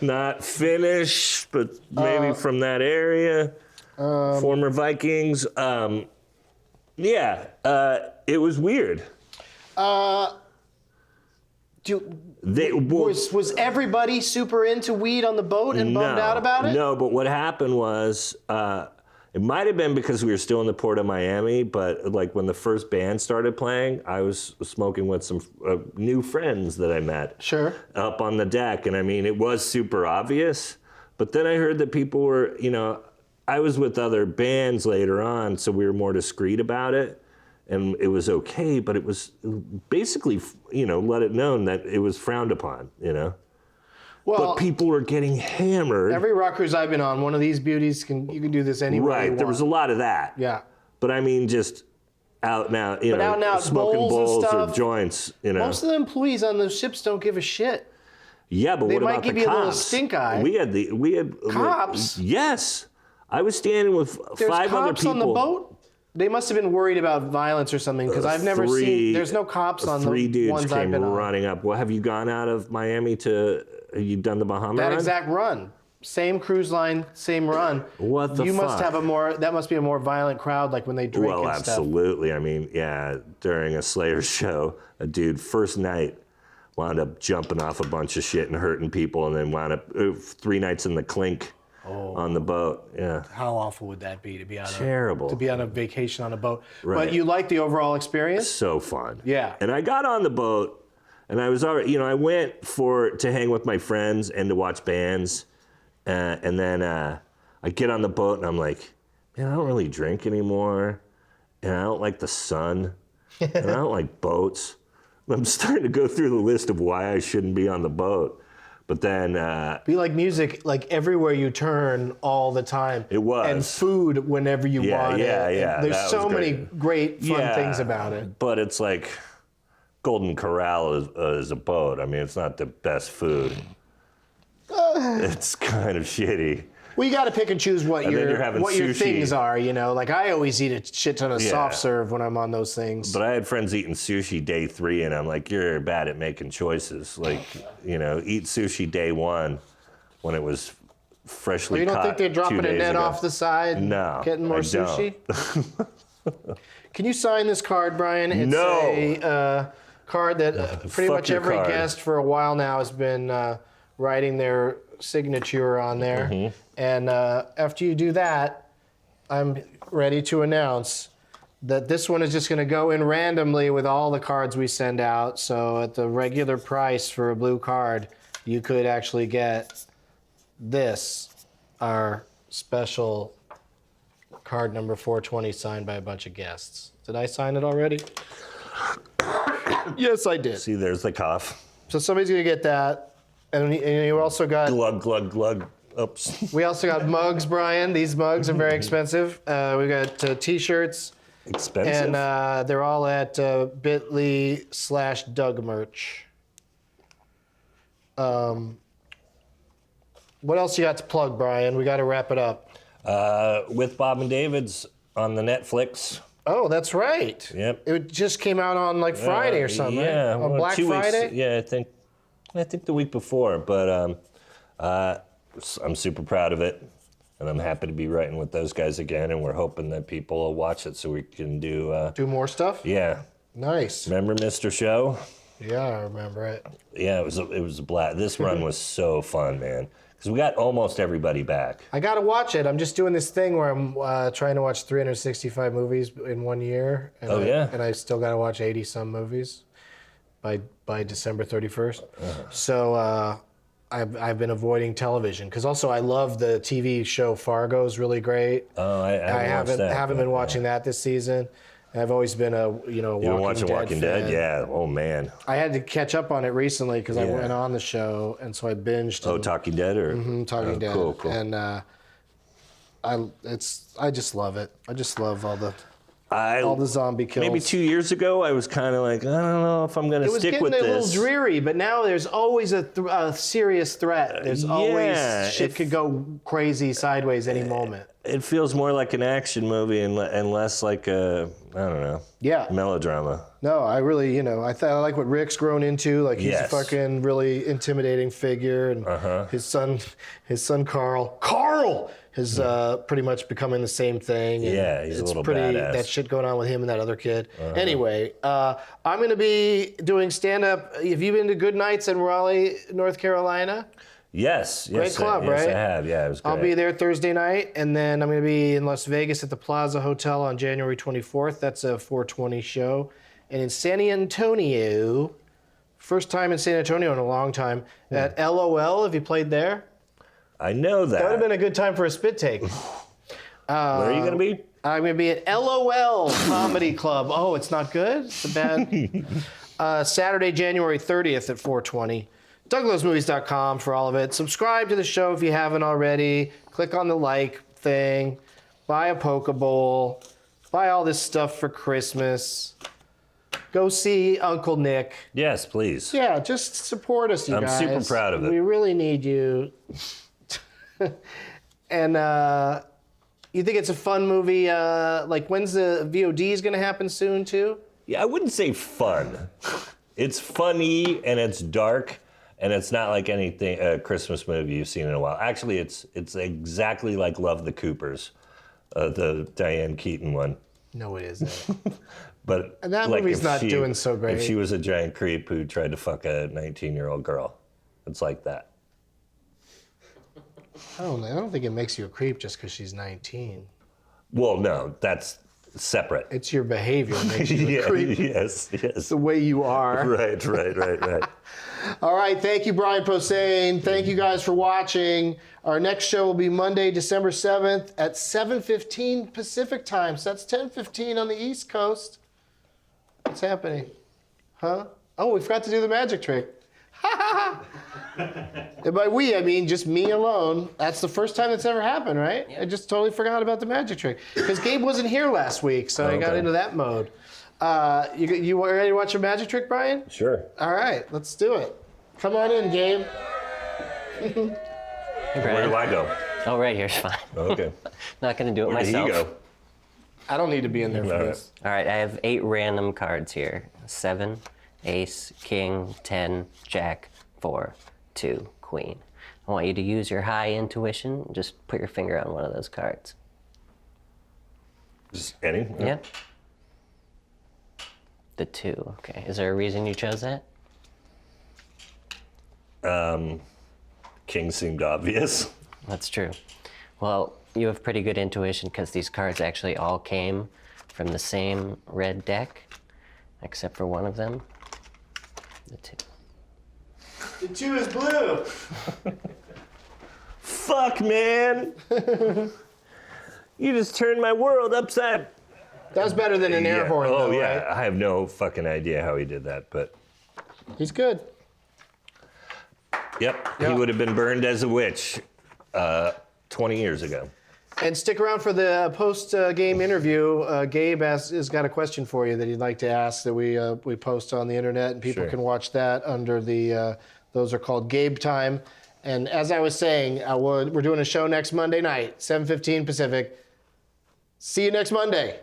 Not Finnish, but maybe from that area. Former Vikings. It was weird. Was everybody super into weed on the boat and bummed out about it? No, but what happened was It might have been because we were still in the port of Miami, but like when the first band started playing, I was smoking with some new friends that I met. Sure. Up on the deck, and I mean, it was super obvious. But then I heard that people were, I was with other bands later on, so we were more discreet about it, and it was okay. But it was basically, let it known that it was frowned upon, Well, but people were getting hammered. every rock cruise I've been on, one of these beauties you can do this anywhere you Right, want. there was a lot of that. Yeah. But I mean, just out now, out and out, smoking bowls and bowls or stuff. joints, Most of the employees on those ships don't give a shit. Yeah, but They what might about give the you cops? a little stink eye. We had Cops? Yes, I was standing with There's 5 other cops people on the boat? They must have been worried about violence or something, because I've never seen, there's no cops on the Three dudes ones I've came been on. running up. Well, have you gone out of Miami have you done the Bahama That run? exact run. Same cruise line, same run. What the You must fuck? have that must be a more violent crowd, like when they drink Well, and stuff. absolutely. I mean, yeah, during a Slayer show, a dude, first night, wound up jumping off a bunch of shit and hurting people, and then wound up 3 nights in the clink on the boat. Yeah. How awful would that be to be on Terrible. to be on a vacation on a boat? Right. But you like the overall experience? So fun. Yeah. And I got on the boat, and I was already, I went to hang with my friends and to watch bands, and then I get on the boat, and I'm like, man, I don't really drink anymore, and I don't like the sun, and I don't like boats. I'm starting to go through the list of why I shouldn't be on the boat. But then Be like music, like everywhere you turn all the time. It was. And food whenever you want it. yeah. There's that so was many great. great fun things about it. But it's like Golden Corral is a boat. I mean, it's not the best food. It's kind of shitty. Well, you got to pick and choose what And then your you're having sushi. things are. Like I always eat a shit ton of Yeah. soft serve when I'm on those things. But I had friends eating sushi day 3, and I'm like, you're bad at making choices. Like, eat sushi day 1 when it was freshly you don't caught think they're 2 dropping a days net ago. off the side? No, Getting more I don't. sushi? Can you sign this card, Brian? It's No. a card that pretty Fuck much your every card. guest for a while now has been writing their signature on there. Mm-hmm. And after you do that, I'm ready to announce that this one is just going to go in randomly with all the cards we send out. So at the regular price for a blue card, you could actually get this, our special card number 420 signed by a bunch of guests. Did I sign it already? Yes, I did. See, there's the cough. So somebody's going to get that. And you also got... Glug, glug, glug. Oops. We also got mugs, Brian. These mugs are very expensive. We got T-shirts, Expensive. and they're all at bit.ly/Doug merch. What else you got to plug, Brian? We got to wrap it up. With Bob and David's on the Netflix. Oh, that's right. Yep. It just came out on like Friday or something, Yeah. right? On well, Black 2 weeks, Friday? yeah, I think the week before. But I'm super proud of it. And I'm happy to be writing with those guys again. And we're hoping that people will watch it so we can do... Do more stuff? yeah. Nice. Remember Mr. Show? Yeah, I remember it. Yeah, it was a blast. This run was so fun, man. Because we got almost everybody back. I got to watch it. I'm just doing this thing where I'm trying to watch 365 movies in 1 year. And Oh, yeah? And I still got to watch 80-some movies by December 31st. Uh-huh. So I've been avoiding television because also I love the TV show Fargo is really great. Oh, I haven't watched that. haven't been watching that this season. And I've always been a You been watching Walking Dead? fan. Yeah. Oh, man. I had to catch up on it recently because I Yeah. went on the show, and so I binged. Oh, Talking Dead? Or Talking oh, Dead. Cool, cool. And I just love it. I just love all the zombie kills. Maybe 2 years ago, I was kind of like, I don't know if I'm going to It was stick getting with a little this. dreary, but now there's always a serious threat. There's yeah, always shit it- could go crazy sideways any moment. It feels more like an action movie and less like a, I don't know, Yeah. melodrama. No, I really, I like what Rick's grown into. Like he's Yes. a fucking really intimidating figure, and his son Carl is pretty much becoming the same thing. And Yeah, he's a it's little pretty badass. that shit going on with him and that other kid. Anyway, I'm gonna be doing stand up. Have you been to Good Nights in Raleigh, North Carolina? Yes. Great club, yes, right? I have. Yeah, it was great. I'll be there Thursday night, and then I'm going to be in Las Vegas at the Plaza Hotel on January 24th. That's a 420 show. And in San Antonio, first time in San Antonio in a long time, at LOL. Have you played there? I know that. That would have been a good time for a spit take. Where are you going to be? I'm going to be at LOL Comedy Club. Oh, it's not good? It's a bad... Saturday, January 30th at 420. DouglasMovies.com for all of it. Subscribe to the show if you haven't already. Click on the like thing. Buy a Pokeball. Buy all this stuff for Christmas. Go see Uncle Nick. Yes, please. Yeah, just support us, you guys. I'm super proud of it. We really need you. And you think it's a fun movie? Like, when's the VOD is going to happen soon, too? Yeah, I wouldn't say fun. It's funny and it's dark, and it's not like anything a Christmas movie you've seen in a while. Actually, it's exactly like Love the Coopers, the Diane Keaton one. No, it isn't. But And that like movie's if not doing so great. If she was a giant creep who tried to fuck a 19-year-old girl, it's like that. I don't think it makes you a creep just because she's 19. Well, no, that's separate. It's your behavior that makes you a creep. Yes. It's the way you are. Right. All right, thank you, Brian Posehn. Thank you guys for watching. Our next show will be Monday, December 7th at 7:15 Pacific time. So that's 10:15 on the East Coast. What's happening? Huh? Oh, we forgot to do the magic trick. And by we, I mean just me alone. That's the first time that's ever happened, right? I just totally forgot about the magic trick. Because Gabe wasn't here last week, so I got Okay. into that mode. You ready to watch a magic trick, Brian? Sure. All right, let's do it. Come on in, Gabe. Where do I go? Oh, right here's fine. Okay. Not gonna do it Where did myself. he go? I don't need to be in there for All right. this. All right, I have 8 random cards here. 7, Ace, King, 10, Jack, 4, 2, Queen. I want you to use your high intuition. Just put your finger on one of those cards. Just any? Yeah. The 2. Okay. Is there a reason you chose that? King seemed obvious. That's true. Well, you have pretty good intuition because these cards actually all came from the same red deck, except for one of them. The 2. The 2 is blue. Fuck, man. You just turned my world upside. That was better than an air horn, Oh, though, yeah. right? I have no fucking idea how he did that, but He's good. yep, Yeah. he would have been burned as a witch 20 years ago. And stick around for the post-game interview. Gabe has got a question for you that he'd like to ask that we post on the internet, and people Sure. can watch that under the. Those are called Gabe Time. And as I was saying, we're doing a show next Monday night, 7:15 Pacific. See you next Monday.